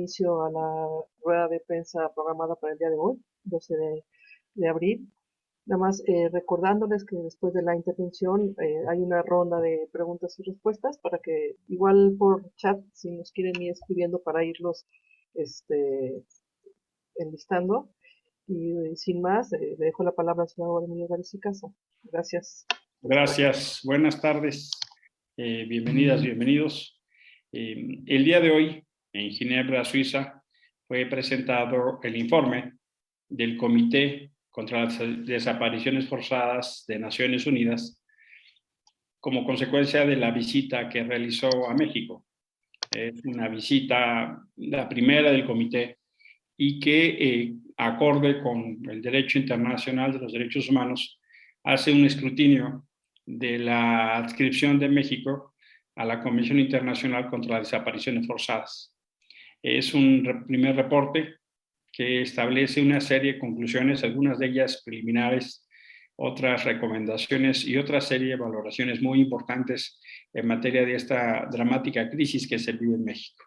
inicio a la rueda de prensa programada para el día de hoy, 12 de abril. Nada más recordándoles que después de la intervención hay una ronda de preguntas y respuestas para que igual por chat, si nos quieren ir escribiendo para irlos este, enlistando. Y sin más, le dejo la palabra al señor Emilio Gálvez y Casa. Gracias. Gracias. Buenas tardes. Bienvenidas, bienvenidos. El día de hoy, en Ginebra, Suiza, fue presentado el informe del Comité contra las Desapariciones Forzadas de Naciones Unidas como consecuencia de la visita que realizó a México. Es una visita, la primera del comité, y que, acorde con el derecho internacional de los derechos humanos, hace un escrutinio de la adscripción de México a la Convención Internacional contra las Desapariciones Forzadas. Es un primer reporte que establece una serie de conclusiones, algunas de ellas preliminares, otras recomendaciones y otra serie de valoraciones muy importantes en materia de esta dramática crisis que se vive en México.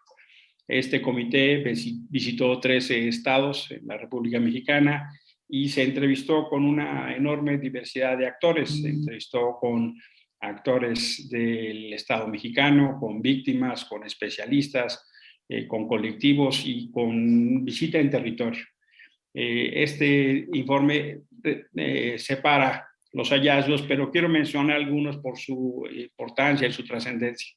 Este comité visitó 13 estados en la República Mexicana y se entrevistó con una enorme diversidad de actores. Se entrevistó con actores del Estado mexicano, con víctimas, con especialistas, con colectivos y con visita en territorio. Este informe separa los hallazgos, pero quiero mencionar algunos por su importancia y su trascendencia.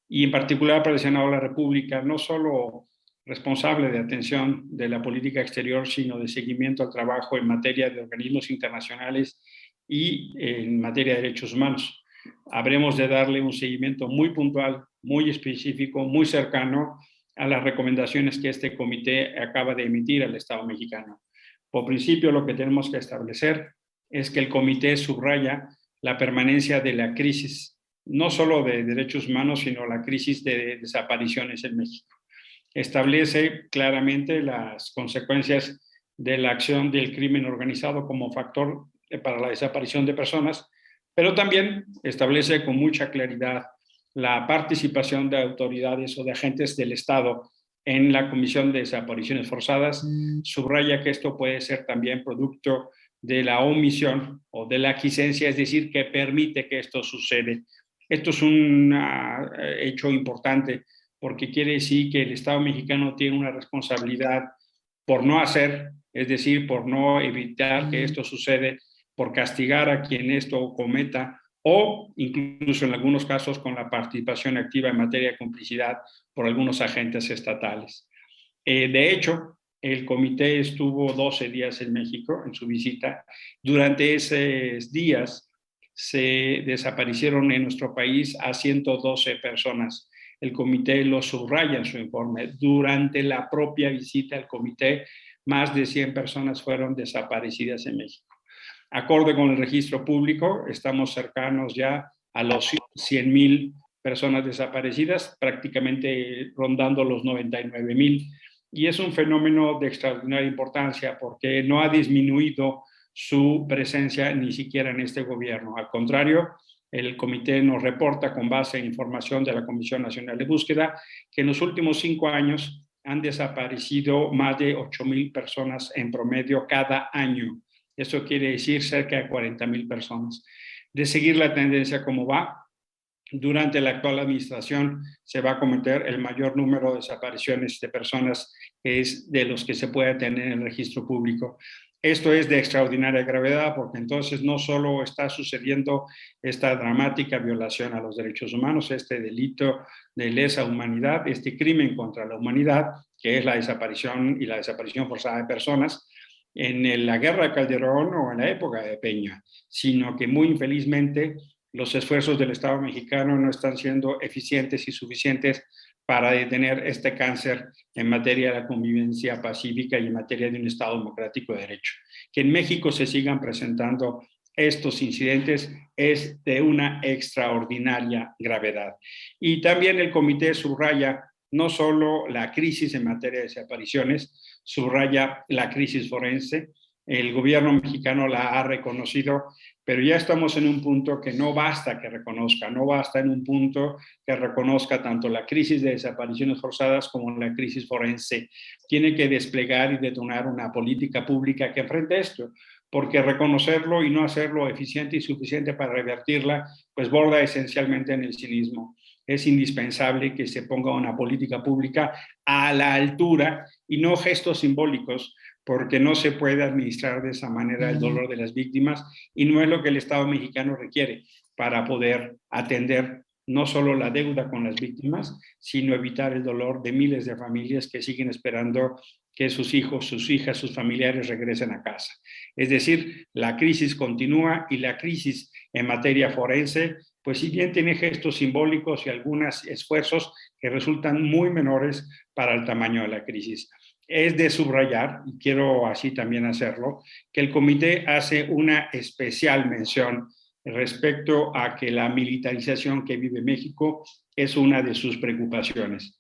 Y en particular para el Senado de la República, no solo responsable de atención de la política exterior, sino de seguimiento al trabajo en materia de organismos internacionales y en materia de derechos humanos. Habremos de darle un seguimiento muy puntual, muy específico, muy cercano a las recomendaciones que este comité acaba de emitir al Estado mexicano. Por principio, lo que tenemos que establecer es que el comité subraya la permanencia de la crisis, no solo de derechos humanos, sino la crisis de desapariciones en México. Establece claramente las consecuencias de la acción del crimen organizado como factor para la desaparición de personas, pero también establece con mucha claridad la participación de autoridades o de agentes del Estado en la Comisión de Desapariciones Forzadas. Subraya que esto puede ser también producto de la omisión o de la aquiescencia, es decir, que permite que esto sucede. Esto es un hecho importante porque quiere decir que el Estado mexicano tiene una responsabilidad por no hacer, es decir, por no evitar que esto sucede, por castigar a quien esto cometa o incluso en algunos casos con la participación activa en materia de complicidad por algunos agentes estatales. De hecho, el comité estuvo 12 días en México en su visita. Durante esos días se desaparecieron en nuestro país a 112 personas. El comité lo subraya en su informe. Durante la propia visita al comité, más de 100 personas fueron desaparecidas en México. Acorde con el registro público, estamos cercanos ya a los 100,000 personas desaparecidas, prácticamente rondando los 99,000. Y es un fenómeno de extraordinaria importancia porque no ha disminuido su presencia ni siquiera en este gobierno. Al contrario, el comité nos reporta con base en información de la Comisión Nacional de Búsqueda que en los últimos 5 años han desaparecido más de 8,000 personas en promedio cada año. Eso quiere decir cerca de 40,000 personas. De seguir la tendencia como va, durante la actual administración se va a cometer el mayor número de desapariciones de personas que es de los que se puede tener en el registro público. Esto es de extraordinaria gravedad porque entonces no solo está sucediendo esta dramática violación a los derechos humanos, este delito de lesa humanidad, este crimen contra la humanidad, que es la desaparición y la desaparición forzada de personas, en la guerra de Calderón o en la época de Peña, sino que muy infelizmente los esfuerzos del Estado mexicano no están siendo eficientes y suficientes para detener este cáncer en materia de la convivencia pacífica y en materia de un Estado democrático de derecho. Que en México se sigan presentando estos incidentes es de una extraordinaria gravedad. Y también el comité subraya no solo la crisis en materia de desapariciones, subraya la crisis forense. El gobierno mexicano la ha reconocido pero ya estamos en un punto que no basta que reconozca, no basta en un punto que reconozca tanto la crisis de desapariciones forzadas como la crisis forense. Tiene que desplegar y detonar una política pública que enfrente esto, porque reconocerlo y no hacerlo eficiente y suficiente para revertirla, pues borda esencialmente en el cinismo. Es indispensable que se ponga una política pública a la altura y no gestos simbólicos, porque no se puede administrar de esa manera el dolor de las víctimas y no es lo que el Estado mexicano requiere para poder atender no solo la deuda con las víctimas, sino evitar el dolor de miles de familias que siguen esperando que sus hijos, sus hijas, sus familiares regresen a casa. Es decir, la crisis continúa y la crisis en materia forense, pues si bien tiene gestos simbólicos y algunos esfuerzos que resultan muy menores para el tamaño de la crisis. Es de subrayar, y quiero así también hacerlo, que el comité hace una especial mención respecto a que la militarización que vive México es una de sus preocupaciones.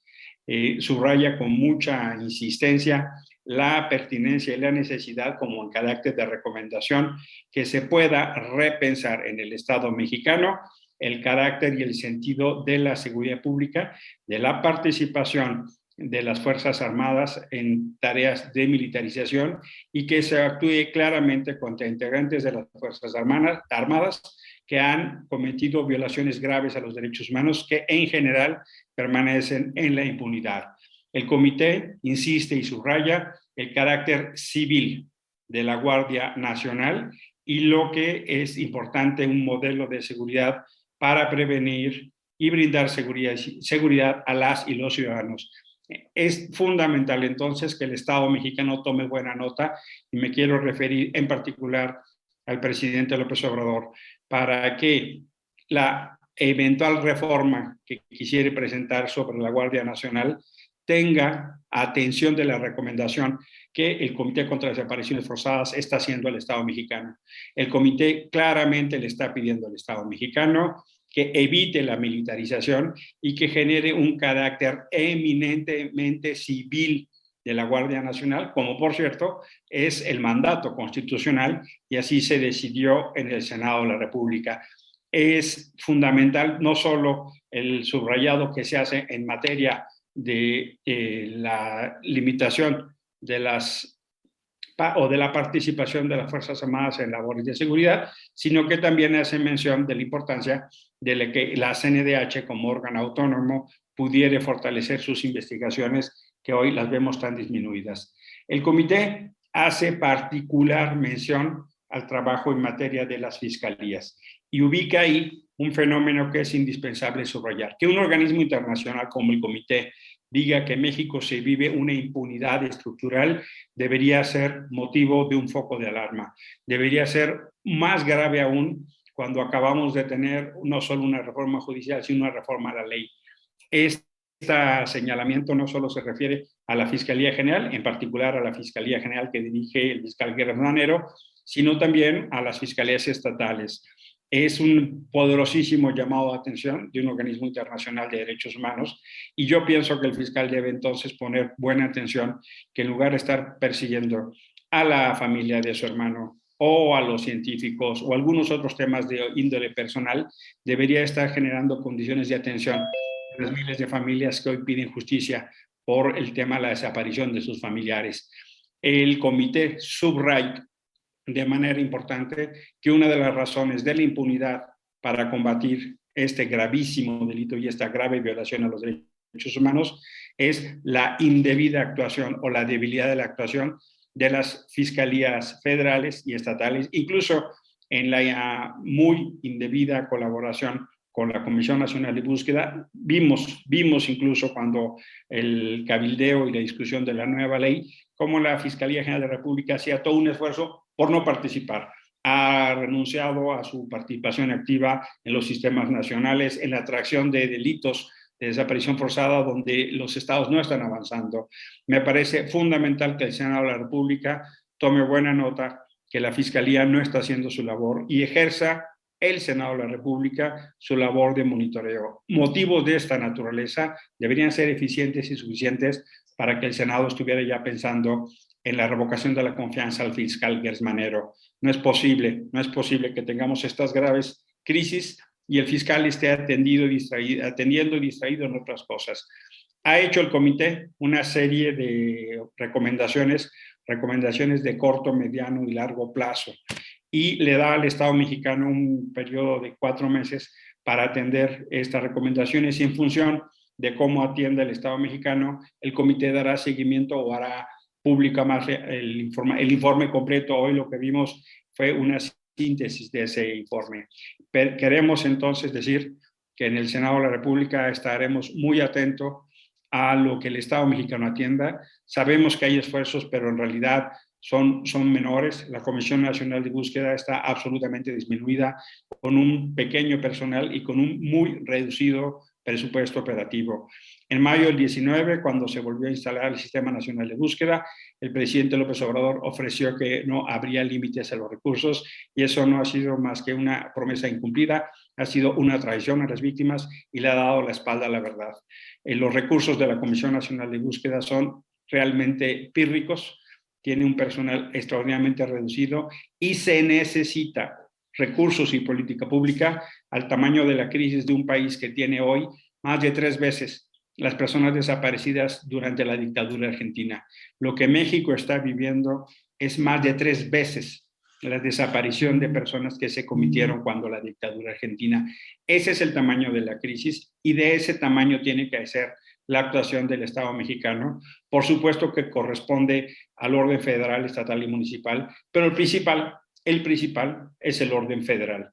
Subraya con mucha insistencia la pertinencia y la necesidad, como en carácter de recomendación, que se pueda repensar en el Estado mexicano el carácter y el sentido de la seguridad pública, de la participación de las Fuerzas Armadas en tareas de militarización y que se actúe claramente contra integrantes de las Fuerzas Armadas que han cometido violaciones graves a los derechos humanos que en general permanecen en la impunidad. El comité insiste y subraya el carácter civil de la Guardia Nacional y lo que es importante, un modelo de seguridad para prevenir y brindar seguridad a las y los ciudadanos. Es fundamental entonces que el Estado mexicano tome buena nota y me quiero referir en particular al presidente López Obrador para que la eventual reforma que quisiera presentar sobre la Guardia Nacional tenga atención de la recomendación que el Comité contra las Desapariciones Forzadas está haciendo al Estado mexicano. El comité claramente le está pidiendo al Estado mexicano que evite la militarización y que genere un carácter eminentemente civil de la Guardia Nacional, como por cierto es el mandato constitucional y así se decidió en el Senado de la República. Es fundamental no solo el subrayado que se hace en materia de la limitación de las o de la participación de las Fuerzas Armadas en labores de seguridad, sino que también hace mención de la importancia de que la CNDH como órgano autónomo pudiera fortalecer sus investigaciones que hoy las vemos tan disminuidas. El comité hace particular mención al trabajo en materia de las fiscalías y ubica ahí un fenómeno que es indispensable subrayar, que un organismo internacional como el comité diga que México se vive una impunidad estructural debería ser motivo de un foco de alarma. Debería ser más grave aún cuando acabamos de tener no solo una reforma judicial, sino una reforma a la ley. Este señalamiento no solo se refiere a la Fiscalía General, en particular a la Fiscalía General que dirige el fiscal Guerrero Manero, sino también a las fiscalías estatales. Es un poderosísimo llamado de atención de un organismo internacional de derechos humanos y yo pienso que el fiscal debe entonces poner buena atención que en lugar de estar persiguiendo a la familia de su hermano o a los científicos o algunos otros temas de índole personal, debería estar generando condiciones de atención a las miles de familias que hoy piden justicia por el tema de la desaparición de sus familiares. El comité subraya de manera importante que una de las razones de la impunidad para combatir este gravísimo delito y esta grave violación a los derechos humanos es la indebida actuación o la debilidad de la actuación de las fiscalías federales y estatales, incluso en la muy indebida colaboración con la Comisión Nacional de Búsqueda. Vimos incluso cuando el cabildeo y la discusión de la nueva ley, cómo la Fiscalía General de la República hacía todo un esfuerzo por no participar. Ha renunciado a su participación activa en los sistemas nacionales, en la atracción de delitos de desaparición forzada donde los estados no están avanzando. Me parece fundamental que el Senado de la República tome buena nota que la Fiscalía no está haciendo su labor y ejerza el Senado de la República su labor de monitoreo. Motivos de esta naturaleza deberían ser eficientes y suficientes para que el Senado estuviera ya pensando en la revocación de la confianza al fiscal Gers Manero. No es posible que tengamos estas graves crisis y el fiscal esté atendiendo y distraído en otras cosas. Ha hecho el comité una serie de recomendaciones de corto, mediano y largo plazo, y le da al Estado mexicano un periodo de 4 meses para atender estas recomendaciones, y en función de cómo atienda el Estado mexicano, el comité dará seguimiento o hará pública más el informe completo. Hoy lo que vimos fue una síntesis de ese informe. Pero queremos entonces decir que en el Senado de la República estaremos muy atentos a lo que el Estado mexicano atienda. Sabemos que hay esfuerzos, pero en realidad son menores. La Comisión Nacional de Búsqueda está absolutamente disminuida, con un pequeño personal y con un muy reducido presupuesto operativo. En mayo del 19, cuando se volvió a instalar el Sistema Nacional de Búsqueda, el presidente López Obrador ofreció que no habría límites a los recursos, y eso no ha sido más que una promesa incumplida, ha sido una traición a las víctimas y le ha dado la espalda a la verdad. Los recursos de la Comisión Nacional de Búsqueda son realmente pírricos, tiene un personal extraordinariamente reducido y se necesita recursos y política pública al tamaño de la crisis de un país que tiene hoy más de 3 veces las personas desaparecidas durante la dictadura argentina. Lo que México está viviendo es más de 3 veces la desaparición de personas que se cometieron cuando la dictadura argentina. Ese es el tamaño de la crisis, y de ese tamaño tiene que ser la actuación del Estado mexicano. Por supuesto que corresponde al orden federal, estatal y municipal, pero el principal es el orden federal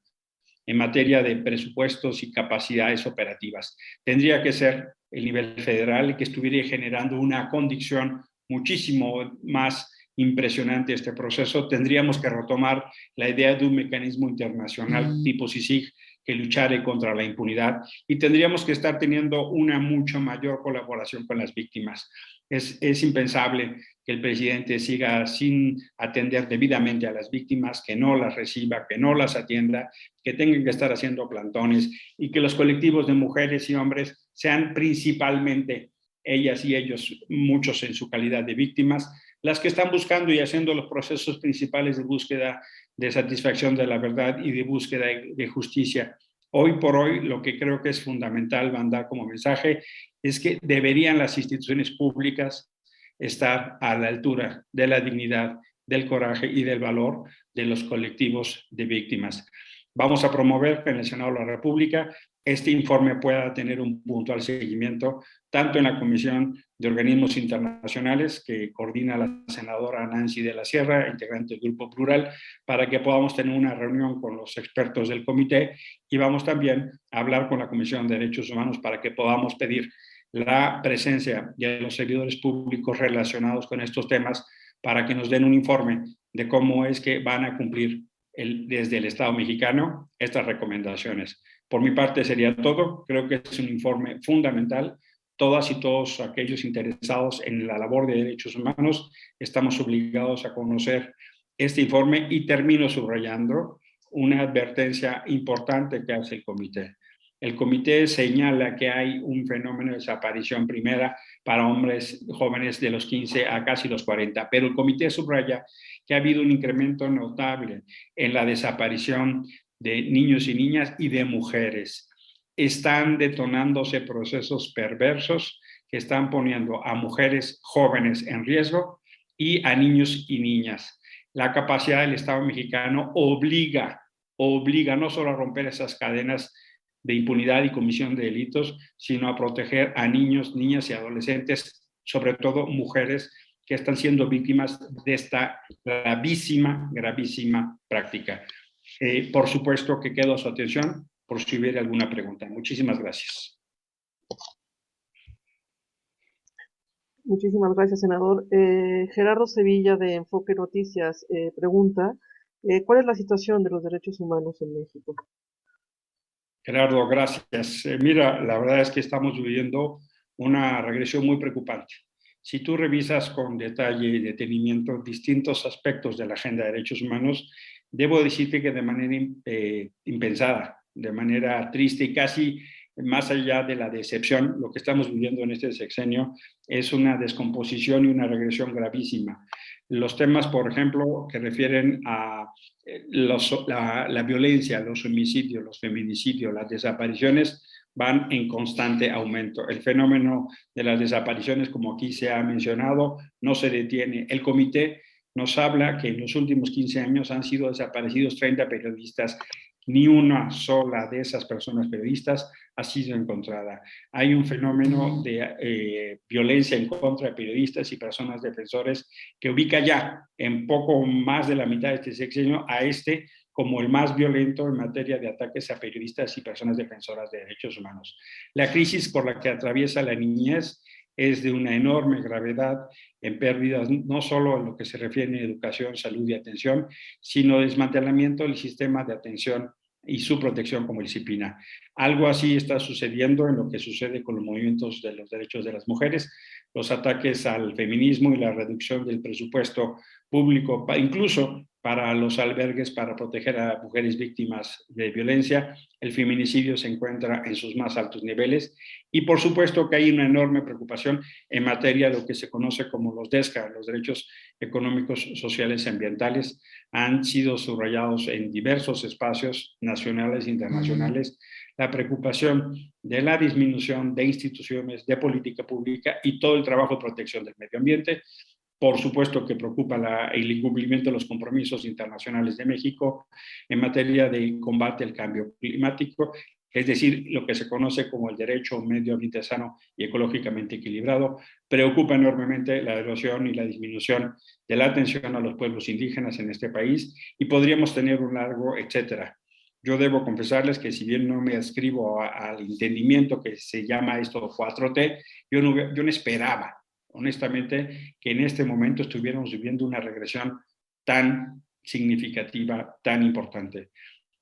en materia de presupuestos y capacidades operativas. Tendría que ser el nivel federal, que estuviera generando una condición muchísimo más impresionante este proceso. Tendríamos que retomar la idea de un mecanismo internacional tipo CICIG que luchare contra la impunidad, y tendríamos que estar teniendo una mucho mayor colaboración con las víctimas. Es impensable que el presidente siga sin atender debidamente a las víctimas, que no las reciba, que no las atienda, que tengan que estar haciendo plantones, y que los colectivos de mujeres y hombres sean principalmente ellas y ellos, muchos en su calidad de víctimas, las que están buscando y haciendo los procesos principales de búsqueda de satisfacción de la verdad y de búsqueda de justicia. Hoy por hoy, lo que creo que es fundamental mandar como mensaje es que deberían las instituciones públicas estar a la altura de la dignidad, del coraje y del valor de los colectivos de víctimas. Vamos a promover que en el Senado de la República este informe pueda tener un puntual seguimiento, tanto en la Comisión de Organismos Internacionales, que coordina la senadora Nancy de la Sierra, integrante del Grupo Plural, para que podamos tener una reunión con los expertos del comité, y vamos también a hablar con la Comisión de Derechos Humanos para que podamos pedir la presencia de los servidores públicos relacionados con estos temas, para que nos den un informe de cómo es que van a cumplir desde el Estado mexicano estas recomendaciones. Por mi parte sería todo. Creo que es un informe fundamental. Todas y todos aquellos interesados en la labor de derechos humanos estamos obligados a conocer este informe, y termino subrayando una advertencia importante que hace el comité. El comité señala que hay un fenómeno de desaparición primera para hombres jóvenes de los 15 a casi los 40, pero el comité subraya que ha habido un incremento notable en la desaparición de niños y niñas y de mujeres. Están detonándose procesos perversos que están poniendo a mujeres jóvenes en riesgo y a niños y niñas. La capacidad del Estado mexicano obliga no solo a romper esas cadenas de impunidad y comisión de delitos, sino a proteger a niños, niñas y adolescentes, sobre todo mujeres que están siendo víctimas de esta gravísima práctica. Por supuesto que quedo a su atención por si hubiera alguna pregunta. Muchísimas gracias. Muchísimas gracias, senador. Gerardo Sevilla, de Enfoque Noticias, pregunta, ¿cuál es la situación de los derechos humanos en México? Gerardo, gracias. Mira, la verdad es que estamos viviendo una regresión muy preocupante. Si tú revisas con detalle y detenimiento distintos aspectos de la agenda de derechos humanos, debo decirte que de manera impensada, de manera triste y casi más allá de la decepción, lo que estamos viviendo en este sexenio es una descomposición y una regresión gravísima. Los temas, por ejemplo, que refieren a la violencia, los homicidios, los feminicidios, las desapariciones, van en constante aumento. El fenómeno de las desapariciones, como aquí se ha mencionado, no se detiene. El comité nos habla que en los últimos 15 años han sido desaparecidos 30 periodistas. Ni una sola de esas personas periodistas ha sido encontrada. Hay un fenómeno de violencia en contra de periodistas y personas defensores que ubica ya en poco más de la mitad de este sexenio a este como el más violento en materia de ataques a periodistas y personas defensoras de derechos humanos. La crisis por la que atraviesa la niñez es de una enorme gravedad en pérdidas, no solo en lo que se refiere a educación, salud y atención, sino desmantelamiento del sistema de atención y su protección como disciplina. Algo así está sucediendo en lo que sucede con los movimientos de los derechos de las mujeres, los ataques al feminismo y la reducción del presupuesto público, incluso para los albergues para proteger a mujeres víctimas de violencia. El feminicidio se encuentra en sus más altos niveles y por supuesto que hay una enorme preocupación en materia de lo que se conoce como los DESCA, los derechos económicos, sociales y ambientales. Han sido subrayados en diversos espacios nacionales e internacionales la preocupación de la disminución de instituciones de política pública y todo el trabajo de protección del medio ambiente. Por supuesto que preocupa el incumplimiento de los compromisos internacionales de México en materia de combate al cambio climático, es decir, lo que se conoce como el derecho a un medio ambiente sano y ecológicamente equilibrado. Preocupa enormemente la erosión y la disminución de la atención a los pueblos indígenas en este país y podríamos tener un largo etcétera. Yo debo confesarles que si bien no me adscribo al entendimiento que se llama esto 4T, yo no esperaba, honestamente, que en este momento estuviéramos viviendo una regresión tan significativa, tan importante.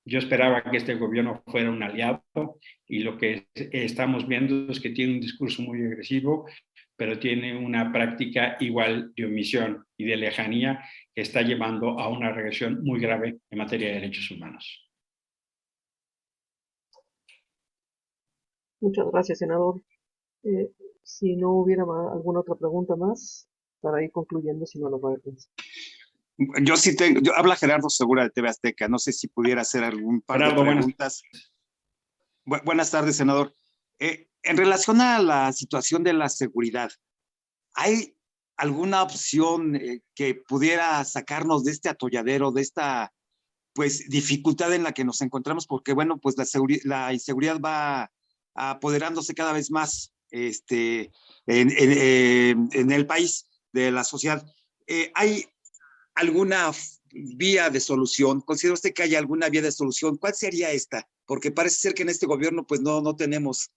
Yo esperaba que este gobierno fuera un aliado y lo que estamos viendo es que tiene un discurso muy agresivo, pero tiene una práctica igual de omisión y de lejanía que está llevando a una regresión muy grave en materia de derechos humanos. Muchas gracias, senador. Si no hubiera alguna otra pregunta más, para ir concluyendo, si no lo va a pensar. Yo sí tengo, habla Gerardo Segura de TV Azteca, no sé si pudiera hacer algún par de preguntas. Buenas tardes, senador. En relación a la situación de la seguridad, ¿hay alguna opción que pudiera sacarnos de este atolladero, de esta pues dificultad en la que nos encontramos? Porque bueno, pues la inseguridad va apoderándose cada vez más en el país, de la sociedad. ¿Hay alguna vía de solución? ¿Considera usted que hay alguna vía de solución? ¿Cuál sería esta? Porque parece ser que en este gobierno pues no tenemos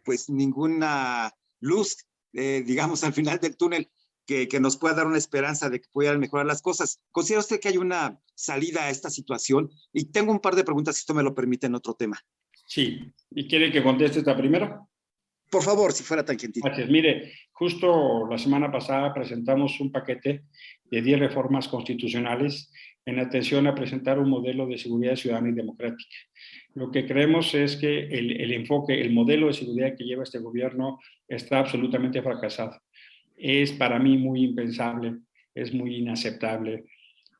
pues ninguna luz, digamos, al final del túnel que nos pueda dar una esperanza de que puedan mejorar las cosas. ¿Considera usted que hay una salida a esta situación? Y tengo un par de preguntas, si esto me lo permite, en otro tema. Sí. ¿Y quiere que conteste esta primera? Por favor, si fuera tan gentil. Gracias. Mire, justo la semana pasada presentamos un paquete de 10 reformas constitucionales en atención a presentar un modelo de seguridad ciudadana y democrática. Lo que creemos es que el enfoque, el modelo de seguridad que lleva este gobierno está absolutamente fracasado. Es para mí muy impensable, es muy inaceptable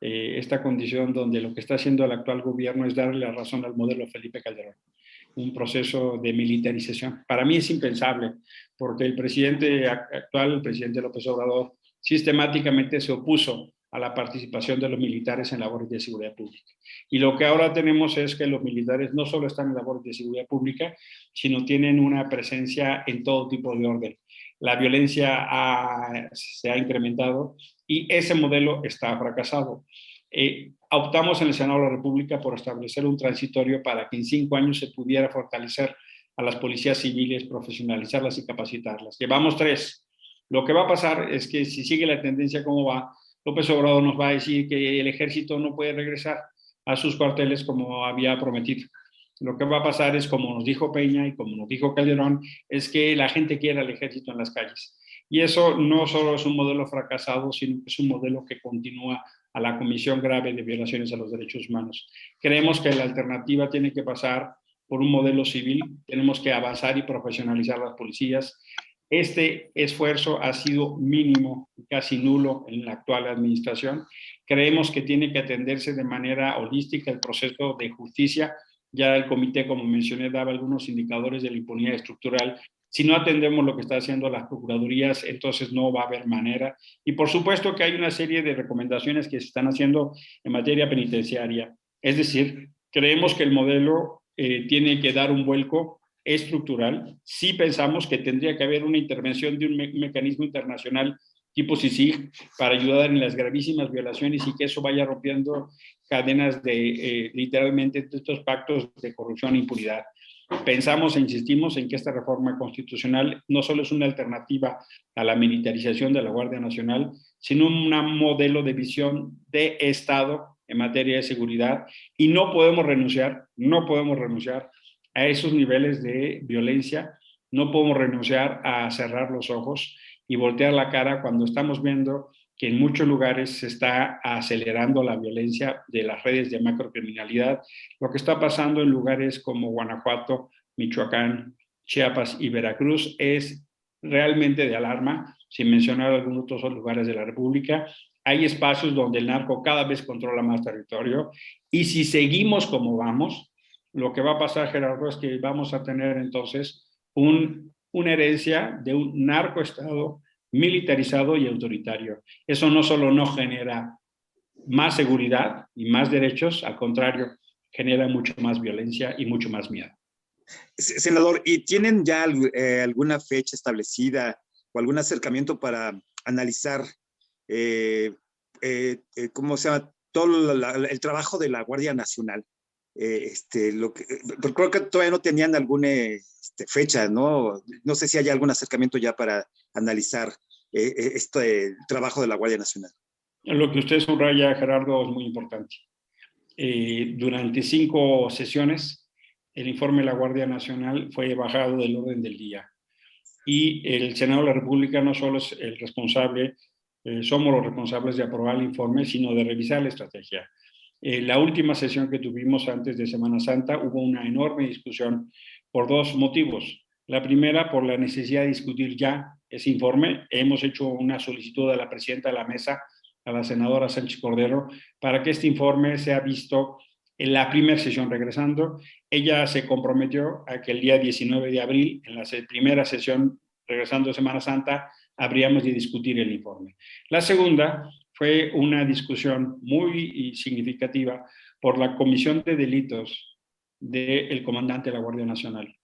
esta condición donde lo que está haciendo el actual gobierno es darle la razón al modelo Felipe Calderón, un proceso de militarización. Para mí es impensable, porque el presidente actual, el presidente López Obrador, sistemáticamente se opuso a la participación de los militares en labores de seguridad pública. Y lo que ahora tenemos es que los militares no solo están en labores de seguridad pública, sino tienen una presencia en todo tipo de orden. La violencia se ha incrementado y ese modelo está fracasado. Optamos en el Senado de la República por establecer un transitorio para que en 5 años se pudiera fortalecer a las policías civiles, profesionalizarlas y capacitarlas. Llevamos 3. Lo que va a pasar es que si sigue la tendencia como va, López Obrador nos va a decir que el ejército no puede regresar a sus cuarteles como había prometido. Lo que va a pasar es, como nos dijo Peña y como nos dijo Calderón, es que la gente quiere al ejército en las calles. Y eso no solo es un modelo fracasado, sino que es un modelo que continúa a la comisión grave de violaciones a los derechos humanos. Creemos que la alternativa tiene que pasar por un modelo civil. Tenemos que avanzar y profesionalizar las policías. Este esfuerzo ha sido mínimo, casi nulo en la actual administración. Creemos que tiene que atenderse de manera holística el proceso de justicia. Ya el comité, como mencioné, daba algunos indicadores de la impunidad estructural. Si no atendemos lo que están haciendo las procuradurías, entonces no va a haber manera. Y por supuesto que hay una serie de recomendaciones que se están haciendo en materia penitenciaria. Es decir, creemos que el modelo tiene que dar un vuelco estructural. Sí pensamos que tendría que haber una intervención de un mecanismo internacional tipo CICIG para ayudar en las gravísimas violaciones y que eso vaya rompiendo cadenas de literalmente estos pactos de corrupción e impunidad. Pensamos e insistimos en que esta reforma constitucional no solo es una alternativa a la militarización de la Guardia Nacional, sino un modelo de visión de Estado en materia de seguridad, y no podemos renunciar a esos niveles de violencia, no podemos renunciar a cerrar los ojos y voltear la cara cuando estamos viendo que en muchos lugares se está acelerando la violencia de las redes de macrocriminalidad. Lo que está pasando en lugares como Guanajuato, Michoacán, Chiapas y Veracruz es realmente de alarma, sin mencionar algunos otros lugares de la República. Hay espacios donde el narco cada vez controla más territorio, y si seguimos como vamos, lo que va a pasar, Gerardo, es que vamos a tener entonces una herencia de un narcoestado militarizado y autoritario. Eso no solo no genera más seguridad y más derechos, al contrario, genera mucho más violencia y mucho más miedo. Senador, ¿y tienen ya alguna fecha establecida o algún acercamiento para analizar cómo se llama todo el trabajo de la Guardia Nacional? Creo que todavía no tenían alguna fecha, ¿no? No sé si hay algún acercamiento ya para analizar este trabajo de la Guardia Nacional. Lo que usted subraya, Gerardo, es muy importante. Durante 5 sesiones, el informe de la Guardia Nacional fue bajado del orden del día. Y el Senado de la República no solo es el responsable, somos los responsables de aprobar el informe, sino de revisar la estrategia. La última sesión que tuvimos antes de Semana Santa hubo una enorme discusión por 2 motivos. La primera, por la necesidad de discutir ya ese informe. Hemos hecho una solicitud a la presidenta de la mesa, a la senadora Sánchez Cordero, para que este informe sea visto en la primera sesión regresando. Ella se comprometió a que el día 19 de abril, en la primera sesión regresando de Semana Santa, habríamos de discutir el informe. La segunda fue una discusión muy significativa por la Comisión de Delitos del comandante de la Guardia Nacional.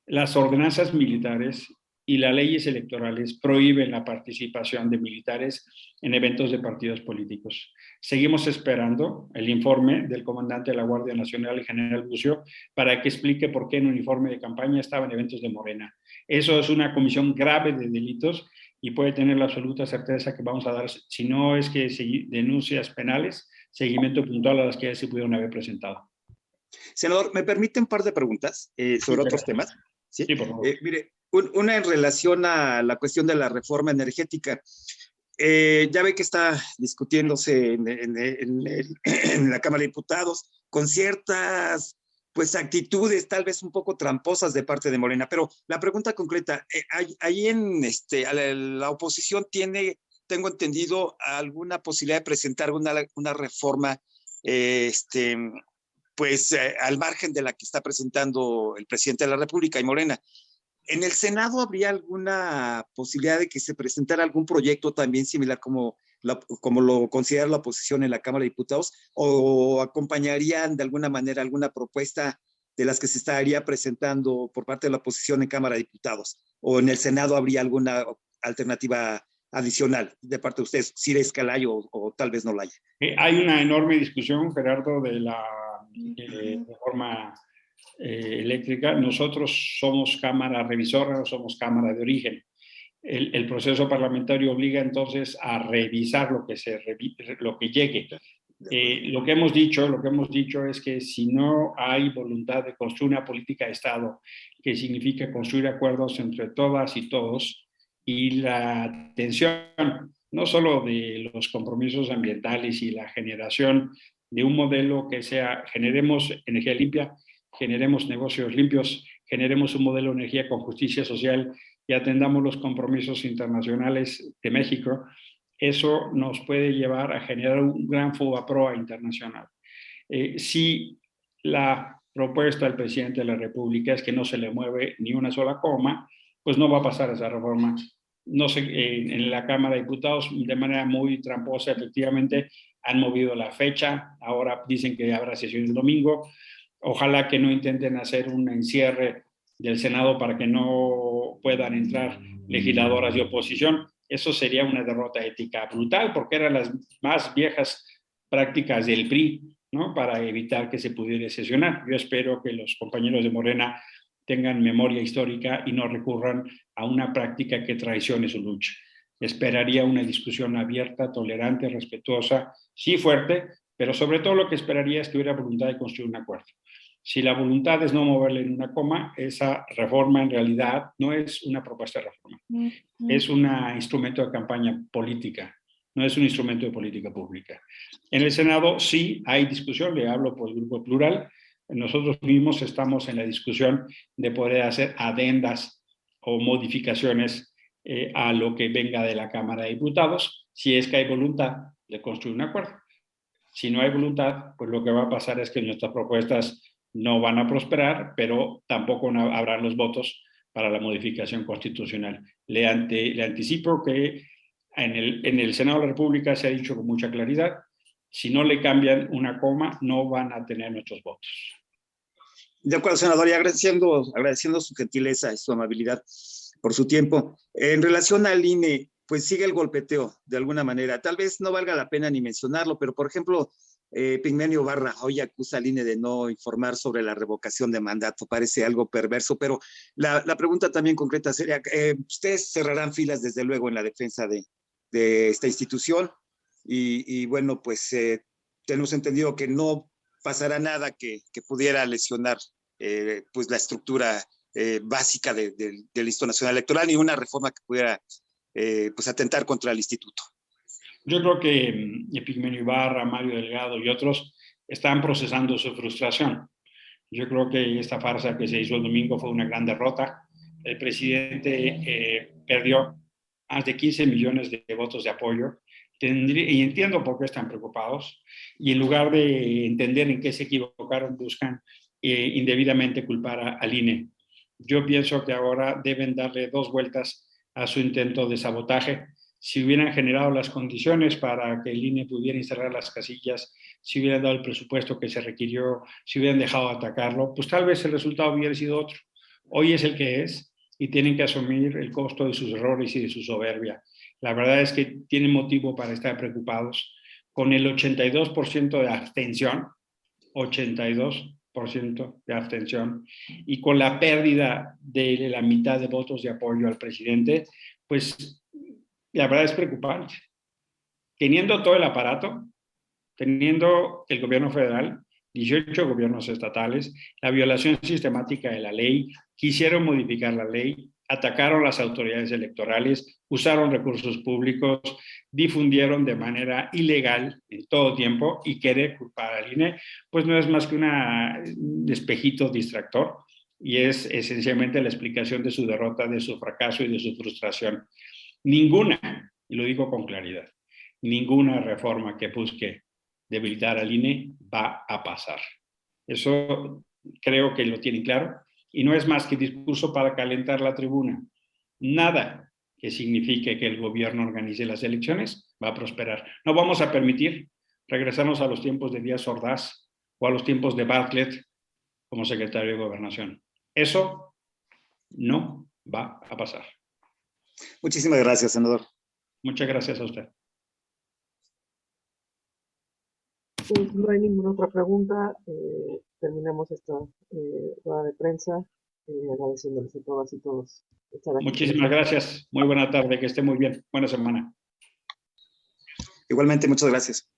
Las ordenanzas militares y las leyes electorales prohíben la participación de militares en eventos de partidos políticos. Seguimos esperando el informe del comandante de la Guardia Nacional, el general Bucio, para que explique por qué en uniforme de campaña estaba en eventos de Morena. Eso es una comisión grave de delitos y puede tener la absoluta certeza que vamos a dar, si no es que denuncias penales, seguimiento puntual a las que ya se pudieron haber presentado. Senador, ¿me permite un par de preguntas sobre otros temas? Sí, por favor. Mire, una en relación a la cuestión de la reforma energética. Ya ve que está discutiéndose en la Cámara de Diputados con ciertas pues actitudes tal vez un poco tramposas de parte de Morena, pero la pregunta concreta, ahí en la oposición tiene, tengo entendido, alguna posibilidad de presentar una reforma pues al margen de la que está presentando el presidente de la República y Morena. ¿En el Senado habría alguna posibilidad de que se presentara algún proyecto también similar como lo considera la oposición en la Cámara de Diputados? ¿O acompañarían de alguna manera alguna propuesta de las que se estaría presentando por parte de la oposición en Cámara de Diputados? ¿O en el Senado habría alguna alternativa adicional de parte de ustedes, si es que la hay o tal vez no la haya? Hay una enorme discusión, Gerardo, de la reforma eléctrica. Nosotros somos Cámara Revisora, no somos Cámara de Origen. El proceso parlamentario obliga entonces a revisar lo que llegue. Lo que hemos dicho es que si no hay voluntad de construir una política de Estado, que significa construir acuerdos entre todas y todos, y la atención no solo de los compromisos ambientales y la generación de un modelo que sea, generemos energía limpia, generemos negocios limpios, generemos un modelo de energía con justicia social y atendamos los compromisos internacionales de México, eso nos puede llevar a generar un gran FOBAPROA internacional. Si la propuesta del presidente de la República es que no se le mueve ni una sola coma, pues no va a pasar esa reforma. No sé, en la Cámara de Diputados, de manera muy tramposa, efectivamente, han movido la fecha. Ahora dicen que habrá sesión el domingo. Ojalá que no intenten hacer un encierre del Senado para que no puedan entrar legisladoras de oposición. Eso sería una derrota ética brutal, porque eran las más viejas prácticas del PRI, ¿no? Para evitar que se pudiera sesionar. Yo espero que los compañeros de Morena tengan memoria histórica y no recurran a una práctica que traicione su lucha. Esperaría una discusión abierta, tolerante, respetuosa, sí fuerte, pero sobre todo lo que esperaría es que hubiera voluntad de construir un acuerdo. Si la voluntad es no moverle en una coma, esa reforma en realidad no es una propuesta de reforma. Es un instrumento de campaña política, no es un instrumento de política pública. En el Senado sí hay discusión, le hablo por el Grupo Plural. Nosotros mismos estamos en la discusión de poder hacer adendas o modificaciones a lo que venga de la Cámara de Diputados, si es que hay voluntad de construir un acuerdo. Si no hay voluntad, pues lo que va a pasar es que nuestras propuestas no van a prosperar, pero tampoco habrán los votos para la modificación constitucional. Le anticipo que en el Senado de la República se ha dicho con mucha claridad, si no le cambian una coma, no van a tener nuestros votos. De acuerdo, senador, y agradeciendo su gentileza y su amabilidad por su tiempo. En relación al INE, pues sigue el golpeteo de alguna manera. Tal vez no valga la pena ni mencionarlo, pero por ejemplo, Epigmenio Ibarra hoy acusa al INE de no informar sobre la revocación de mandato. Parece algo perverso, pero la pregunta también concreta sería, ustedes cerrarán filas desde luego en la defensa de esta institución y bueno, pues tenemos entendido que no pasará nada que pudiera lesionar pues la estructura básica del Instituto Nacional Electoral, ni una reforma que pudiera pues atentar contra el instituto. Yo creo que Epigmenio Ibarra, Mario Delgado y otros están procesando su frustración. Yo creo que esta farsa que se hizo el domingo fue una gran derrota. El presidente perdió más de 15 millones de votos de apoyo. Y entiendo por qué están preocupados. Y en lugar de entender en qué se equivocaron, buscan indebidamente culpar al INE. Yo pienso que ahora deben darle 2 vueltas a su intento de sabotaje. Si hubieran generado las condiciones para que el INE pudiera instalar las casillas, si hubieran dado el presupuesto que se requirió, si hubieran dejado de atacarlo, pues tal vez el resultado hubiera sido otro. Hoy es el que es y tienen que asumir el costo de sus errores y de su soberbia. La verdad es que tienen motivo para estar preocupados. Con el 82% de abstención, 82% de abstención, y con la pérdida de la mitad de votos de apoyo al presidente, pues la verdad es preocupante. Teniendo todo el aparato, teniendo el gobierno federal, 18 gobiernos estatales, la violación sistemática de la ley, quisieron modificar la ley, atacaron las autoridades electorales, usaron recursos públicos, difundieron de manera ilegal en todo tiempo y querer culpar al INE, pues no es más que un espejito distractor y es esencialmente la explicación de su derrota, de su fracaso y de su frustración. Ninguna, y lo digo con claridad, ninguna reforma que busque debilitar al INE va a pasar. Eso creo que lo tienen claro y no es más que discurso para calentar la tribuna. Nada que signifique que el gobierno organice las elecciones va a prosperar. No vamos a permitir regresarnos a los tiempos de Díaz Ordaz o a los tiempos de Bartlett como secretario de Gobernación. Eso no va a pasar. Muchísimas gracias, senador. Muchas gracias a usted. Pues no hay ninguna otra pregunta. Terminamos esta rueda de prensa, agradeciéndoles a todas y todos estar aquí. Muchísimas gracias. Muy buena tarde. Que esté muy bien. Buena semana. Igualmente, muchas gracias.